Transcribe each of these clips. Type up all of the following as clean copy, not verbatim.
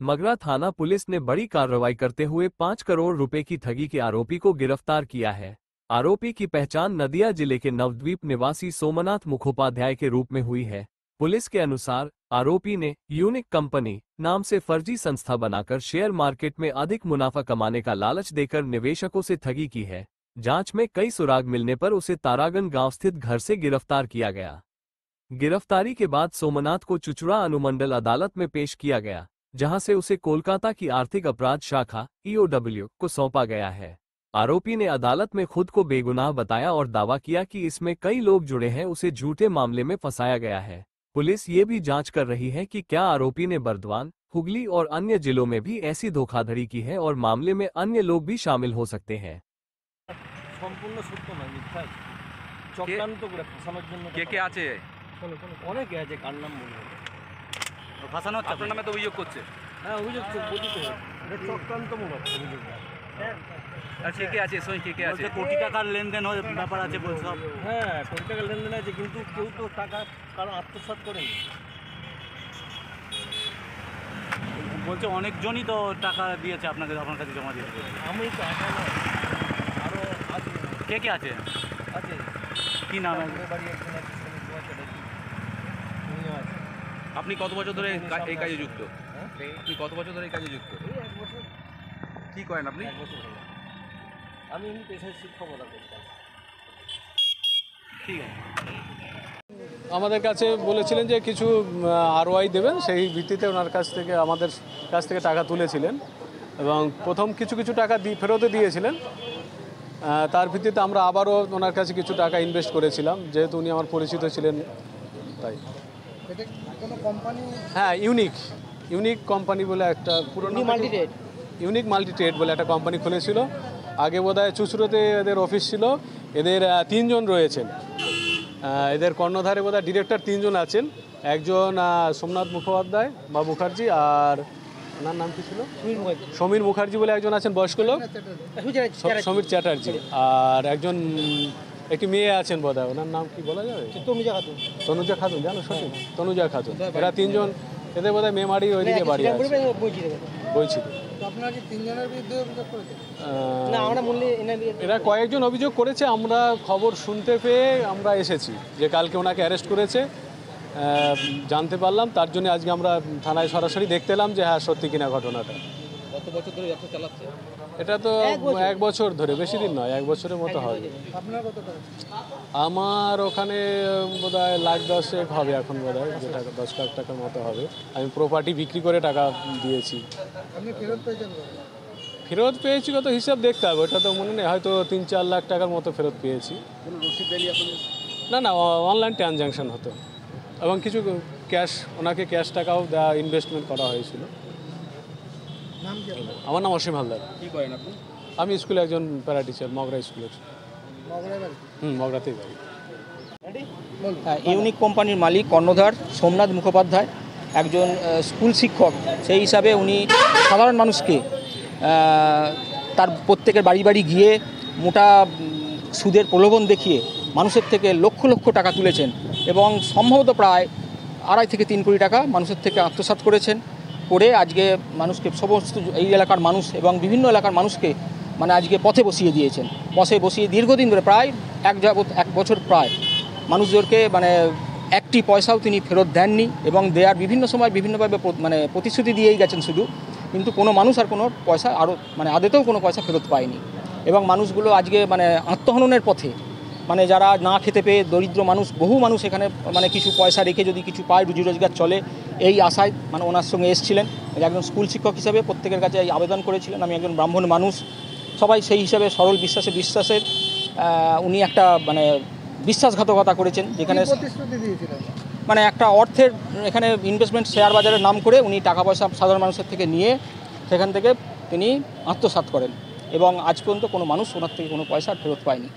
मगरा थाना पुलिस ने बड़ी कार्रवाई करते हुए 5 करोड़ रुपए की ठगी के आरोपी को गिरफ्तार किया है। आरोपी की पहचान नदिया जिले के नवद्वीप निवासी सोमनाथ मुखोपाध्याय के रूप में हुई है। पुलिस के अनुसार आरोपी ने यूनिक कंपनी नाम से फर्जी संस्था बनाकर शेयर मार्केट में अधिक मुनाफा कमाने का लालच देकर निवेशकों से ठगी की है। जांच में कई सुराग मिलने पर उसे तारागन गांव स्थित घर से गिरफ्तार किया गया। गिरफ्तारी के बाद सोमनाथ को चुचुड़ा अनुमंडल अदालत में पेश किया गया, जहां से उसे कोलकाता की आर्थिक अपराध शाखा (EOW) को सौंपा गया है। आरोपी ने अदालत में खुद को बेगुनाह बताया और दावा किया कि इसमें कई लोग जुड़े हैं, उसे झूठे मामले में फंसाया गया है। पुलिस ये भी जांच कर रही है कि क्या आरोपी ने बर्दवान, हुगली और अन्य जिलों में भी ऐसी धोखाधड़ी की है और मामले में अन्य लोग भी शामिल हो सकते हैं। সম্পূর্ণ সত্য নয়, মিথ্যা চক্রান্ত করে ফাঁসানোর জন্য কে আছে? অনেকে আছে, কার নাম বলবো? ফাঁসানো হচ্ছে, আপনার নামে তো অভিযোগ করছে। হ্যাঁ, অভিযোগ বলি তো, এটা চক্রান্তমূলক অভিযোগ। আর কে আছে? কে আছে? কোটি টাকার লেনদেন ব্যাপার আছে বলছো। হ্যাঁ, কোটি টাকার লেনদেন আছে, কিন্তু কেউ তো টাকা কারো আত্মসাৎ করেনি। বলছে অনেকজনই তো টাকা দিয়েছে আপনার কাছে জমা দিয়েছে। আমি তো একা নয়, আরও আছে। কে আছে? কি নাম? বাড়ি একজন আছে, আপনি কত বছর ধরে এই কাজে যুক্ত? আপনি কত বছর ধরে এই কাজে যুক্ত? 1 বছর। কি করেন আপনি? 1 বছর হলো। আমি এমনি পেশায় শিক্ষকতা করতাম। ঠিক আছে। আমাদের কাছে বলেছিলেন যে কিছু ROI দেবেন, সেই ভিত্তিতে ওনার কাছ থেকে আমাদের কাছ থেকে টাকা তুলেছিলেন এবং প্রথম কিছু টাকা ফেরতও দিয়েছিলেন। তার ভিত্তিতে আমরা আবারও ওনার কাছে কিছু টাকা ইনভেস্ট করেছিলাম, যেহেতু উনি আমার পরিচিত ছিলেন তাই। হ্যাঁ, ইউনিক কোম্পানি বলে একটা পুরনো ইউনিক মাল্টিট্রেড বলে একটা কোম্পানি খুলেছিল। আগে বোধহয় চুচুড়োতে এদের অফিস ছিল। এদের 3 জন রয়েছেন। এদের কর্ণধারে বোধহয় ডিরেক্টর 3 জন আছেন। একজন সোমনাথ মুখোপাধ্যায় বা মুখার্জি, আর ওনার নাম কি ছিল? সমীর মুখার্জি বলে একজন আছেন, বয়স্ক লোক, সমীর চ্যাটার্জি। আর একটি মেয়ে আছেন বোধহয়, ওনার নাম কি বলা যাবে? তনুজা খাতুন, জানো সঠিক? তনুজা খাতুন। এরা 3 জন, এদের বোধহয় মেমারি ওইদিকে বাড়ি আছে, বলছি। এরা কয়েকজন অভিযোগ করেছে। আমরা খবর শুনতে পেয়ে আমরা এসেছি যে কালকে ওনাকে অ্যারেস্ট করেছে, জানতে পারলাম। তার জন্য আজকে আমরা থানায় সরাসরি দেখতে এলাম যে হ্যাঁ সত্যি কিনা ঘটনাটা। কত বছর ধরে ব্যবসা চালাচ্ছে? এটা তো 1 বছর ধরে, বেশি দিন নয়, 1 বছরের মতো হয়। আমার ওখানে বোধহয় 1,10,000 হবে এখন, বোধহয় যে টাকা 10 লাখ টাকার মতো হবে। আমি প্রপার্টি বিক্রি করে টাকা দিয়েছি। ফেরত পেয়েছি কত হিসাব দেখতে হবে, ওটা তো মনে নেই, হয়তো 3-4 লাখ টাকার মতো ফেরত পেয়েছি। না, অনলাইন ট্রানজ্যাকশন হতো এবং কিছু ওনাকে ক্যাশ টাকাও দেওয়া, ইনভেস্টমেন্ট করা হয়েছিল। আমার নাম অসীম হালদার। কি করেন আপনি? আমি স্কুলে একজন প্যারা টিচার, মগরা স্কুলের। মগরাতেই বাড়ি। ইউনিক কোম্পানির মালিক কর্ণধার সোমনাথ মুখোপাধ্যায় একজন স্কুল শিক্ষক। সেই হিসাবে উনি সাধারণ মানুষকে তার প্রত্যেকের বাড়ি গিয়ে মোটা সুদের প্রলোভন দেখিয়ে মানুষের থেকে লক্ষ টাকা তুলেছেন এবং সম্ভবত প্রায় 2.5 থেকে 3 কোটি টাকা মানুষের থেকে আত্মসাৎ করেছেন। করে আজকে মানুষকে, সমস্ত এই এলাকার মানুষ এবং বিভিন্ন এলাকার মানুষকে মানে আজকে পথে বসিয়ে দীর্ঘদিন ধরে প্রায় 1 বছর প্রায় মানুষদেরকে মানে একটি পয়সাও তিনি ফেরত দেননি এবং দেওয়ার বিভিন্ন সময় বিভিন্নভাবে মানে প্রতিশ্রুতি দিয়েই গেছেন শুধু, কিন্তু কোনো মানুষ আর কোনো পয়সা মানে আদতেও কোনো পয়সা ফেরত পায়নি। এবং মানুষগুলো আজকে মানে আত্মহননের পথে, মানে যারা না খেতে পেয়ে দরিদ্র মানুষ, বহু মানুষ এখানে মানে কিছু পয়সা রেখে যদি কিছু পায়, রুজি রোজগার চলে, এই আশায় মানে ওনার সঙ্গে এসেছিলেন। একজন স্কুল শিক্ষক হিসাবে প্রত্যেকের কাছে এই আবেদন করেছিলেন, আমি একজন ব্রাহ্মণ মানুষ, সবাই সেই হিসাবে সরল বিশ্বাসের উনি একটা মানে বিশ্বাসঘাতকতা করেছেন, যেখানে মানে একটা অর্থের এখানে ইনভেস্টমেন্ট শেয়ার বাজারের নাম করে উনি টাকা পয়সা সাধারণ মানুষের থেকে নিয়ে সেখান থেকে তিনি আত্মসাৎ করেন এবং আজ পর্যন্ত কোনো মানুষ ওনার থেকে কোনো পয়সা ফেরত পায়নি।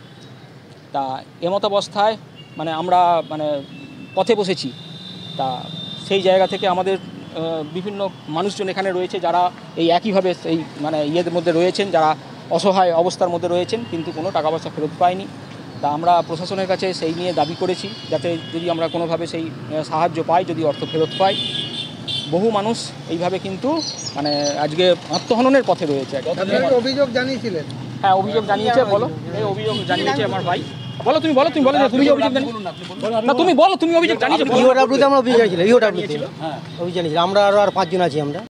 তা এমতাবস্থায় মানে আমরা মানে পথে বসেছি। তা সেই জায়গা থেকে আমাদের বিভিন্ন মানুষজন এখানে রয়েছে যারা এই একইভাবে এই মানে ইয়েদের মধ্যে রয়েছেন, যারা অসহায় অবস্থার মধ্যে রয়েছেন কিন্তু কোনো টাকা পয়সা ফেরত পায়নি। তা আমরা প্রশাসনের কাছে সেই নিয়ে দাবি করেছি যাতে যদি আমরা কোনোভাবে সেই সাহায্য পাই, যদি অর্থ ফেরত পাই। বহু মানুষ এইভাবে কিন্তু মানে আজকে আত্মহননের পথে রয়েছে। অভিযোগ জানিয়েছিলেন? হ্যাঁ, অভিযোগ জানিয়েছে। বলো, এই অভিযোগ জানিয়েছে আমার ভাই। বলো, তুমি বলো, তুমি বলো, তুমি অভিযোগ জানিয়েছো না, তুমি বলো, তুমি অভিযোগ জানিয়েছো। ইওডব্লিউতে আমরা অভিযোগ জানিয়েছিলাম, ইওডব্লিউতে অভিযোগ জানিয়েছিলাম। আমরা আরও 5 জন আছি আমরা।